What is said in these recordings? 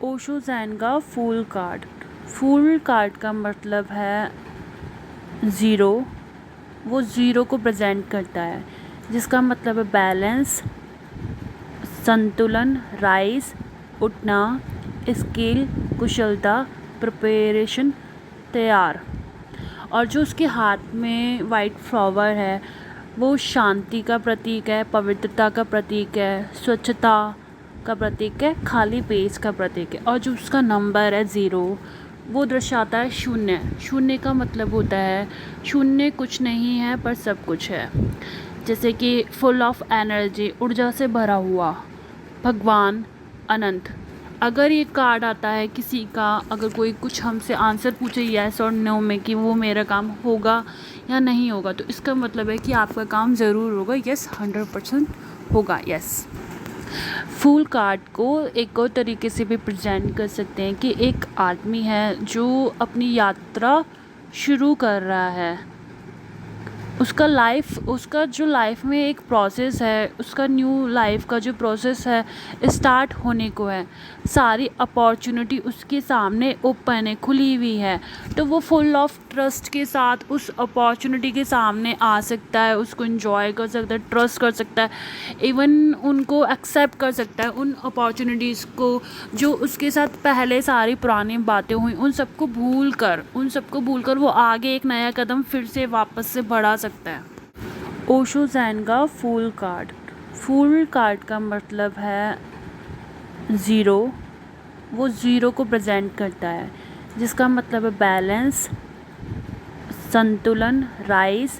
ओशो ज़ैन का fool card. Fool card का मतलब है ज़ीरो। वो ज़ीरो को प्रेजेंट करता है, जिसका मतलब है बैलेंस, संतुलन, राइज, उठना, स्किल, कुशलता, प्रिपरेशन, तैयार। और जो उसके हाथ में वाइट फ्लावर है वो शांति का प्रतीक है, पवित्रता का प्रतीक है, स्वच्छता का प्रतीक है, खाली पेज का प्रतीक है। और जो उसका नंबर है ज़ीरो, वो दर्शाता है शून्य। शून्य का मतलब होता है शून्य कुछ नहीं है पर सब कुछ है। जैसे कि फुल ऑफ एनर्जी, ऊर्जा से भरा हुआ, भगवान, अनंत। अगर ये कार्ड आता है किसी का, अगर कोई कुछ हमसे आंसर पूछे येस और नो में कि वो मेरा काम होगा या नहीं होगा, तो इसका मतलब है कि आपका काम ज़रूर होगा। यस, 100% होगा। यस। फूल कार्ड को एक और तरीके से भी प्रेजेंट कर सकते हैं कि एक आदमी है जो अपनी यात्रा शुरू कर रहा है। उसका जो लाइफ में एक प्रोसेस है, उसका न्यू लाइफ का जो प्रोसेस है स्टार्ट होने को है। सारी अपॉर्चुनिटी उसके सामने ओपन है, खुली हुई है। तो वो फुल ऑफ ट्रस्ट के साथ उस अपॉर्चुनिटी के सामने आ सकता है, उसको एंजॉय कर सकता है, ट्रस्ट कर सकता है, इवन उनको एक्सेप्ट कर सकता है उन अपॉर्चुनिटीज़ को जो उसके साथ पहले सारी पुरानी बातें हुई उन सबको भूल कर वो आगे एक नया कदम फिर से वापस से बढ़ा सकता है। ओशो ज़ैन का फूल कार्ड। फूल कार्ड का मतलब है ज़ीरो। वो ज़ीरो को प्रेजेंट करता है, जिसका मतलब है बैलेंस, संतुलन, राइज,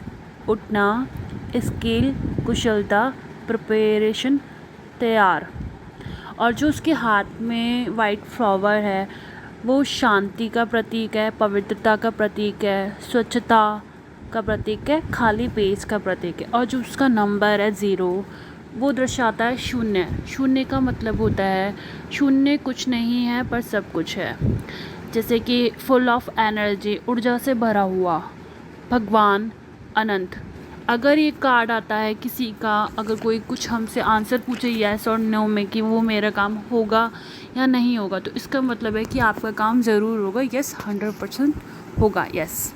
उठना, स्किल, कुशलता, प्रिपरेशन, तैयार। और जो उसके हाथ में वाइट फ्लावर है वो शांति का प्रतीक है, पवित्रता का प्रतीक है, स्वच्छता का प्रतीक है, खाली पेज का प्रतीक है। और जो उसका नंबर है ज़ीरो, वो दर्शाता है शून्य। शून्य का मतलब होता है शून्य कुछ नहीं है पर सब कुछ है। जैसे कि फुल ऑफ एनर्जी, ऊर्जा से भरा हुआ, भगवान, अनंत। अगर ये कार्ड आता है किसी का, अगर कोई कुछ हमसे आंसर पूछे येस और नो में कि वो मेरा काम होगा या नहीं होगा, तो इसका मतलब है कि आपका काम ज़रूर होगा। यस, 100% होगा। यस।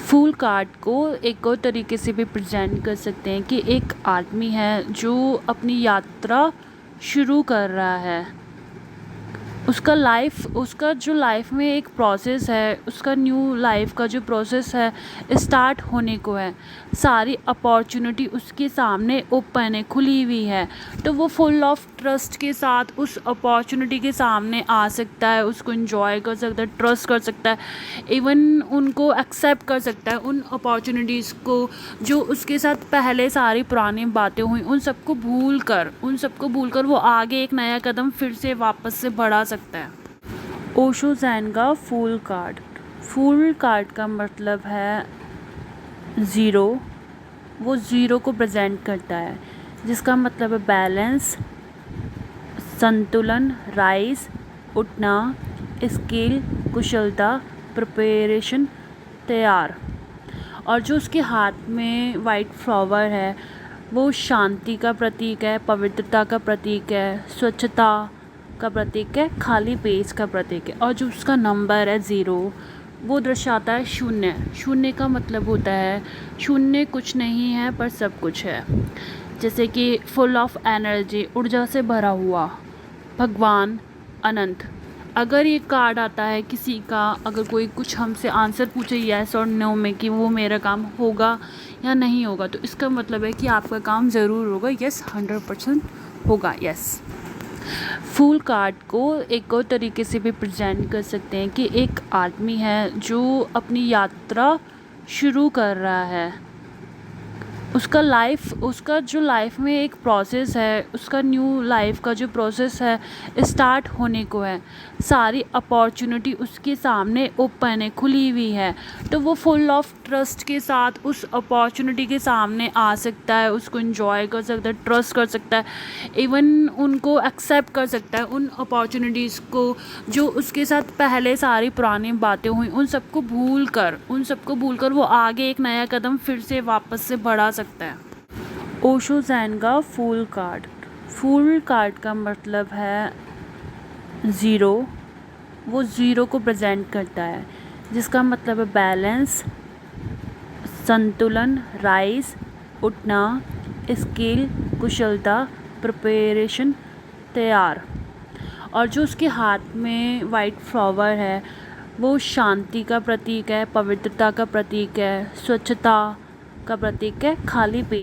फूल कार्ड को एक और तरीके से भी प्रेजेंट कर सकते हैं कि एक आदमी है जो अपनी यात्रा शुरू कर रहा है। उसका जो लाइफ में एक प्रोसेस है, उसका न्यू लाइफ का जो प्रोसेस है स्टार्ट होने को है। सारी अपॉर्चुनिटी उसके सामने ओपन है, खुली हुई है। तो वो फुल ऑफ ट्रस्ट के साथ उस अपॉर्चुनिटी के सामने आ सकता है, उसको एंजॉय कर सकता है, ट्रस्ट कर सकता है, इवन उनको एक्सेप्ट कर सकता है उन अपॉर्चुनिटीज़ को जो उसके साथ पहले सारी पुरानी बातें हुई उन सबको भूल कर वो आगे एक नया कदम फिर से वापस से बढ़ा सकता है। ओशो ज़ैन का फूल कार्ड। फूल कार्ड का मतलब है ज़ीरो। वो ज़ीरो को प्रेजेंट करता है, जिसका मतलब है बैलेंस, संतुलन, राइज, उठना, स्किल, कुशलता, प्रिपरेशन, तैयार। और जो उसके हाथ में वाइट फ्लावर है वो शांति का प्रतीक है, पवित्रता का प्रतीक है, स्वच्छता का प्रतीक है, खाली पेज का प्रतीक है। और जो उसका नंबर है ज़ीरो, वो दर्शाता है शून्य। शून्य का मतलब होता है शून्य कुछ नहीं है पर सब कुछ है। जैसे कि फुल ऑफ एनर्जी, ऊर्जा से भरा हुआ, भगवान, अनंत। अगर ये कार्ड आता है किसी का, अगर कोई कुछ हमसे आंसर पूछे येस और नो में कि वो मेरा काम होगा या नहीं होगा, तो इसका मतलब है कि आपका काम ज़रूर होगा। यस, 100% होगा। यस। फूल कार्ड को एक और तरीके से भी प्रेजेंट कर सकते हैं कि एक आदमी है जो अपनी यात्रा शुरू कर रहा है। उसका जो लाइफ में एक प्रोसेस है, उसका न्यू लाइफ का जो प्रोसेस है स्टार्ट होने को है। सारी अपॉर्चुनिटी उसके सामने ओपन है, खुली हुई है। तो वो फुल ऑफ ट्रस्ट के साथ उस अपॉर्चुनिटी के सामने आ सकता है, उसको एंजॉय कर सकता है, ट्रस्ट कर सकता है, इवन उनको एक्सेप्ट कर सकता है उन अपॉर्चुनिटीज़ को जो उसके साथ पहले सारी पुरानी बातें हुई उन सबको भूल कर वो आगे एक नया कदम फिर से वापस से बढ़ा सकता है। ओशो ज़ैन का फूल कार्ड। फूल कार्ड का मतलब है ज़ीरो, वो ज़ीरो को प्रेजेंट करता है, जिसका मतलब है बैलेंस, संतुलन, राइज, उठना, स्किल, कुशलता, प्रिपरेशन, तैयार। और जो उसके हाथ में वाइट फ्लावर है वो शांति का प्रतीक है, पवित्रता का प्रतीक है, स्वच्छता का प्रतीक है, खाली पेट।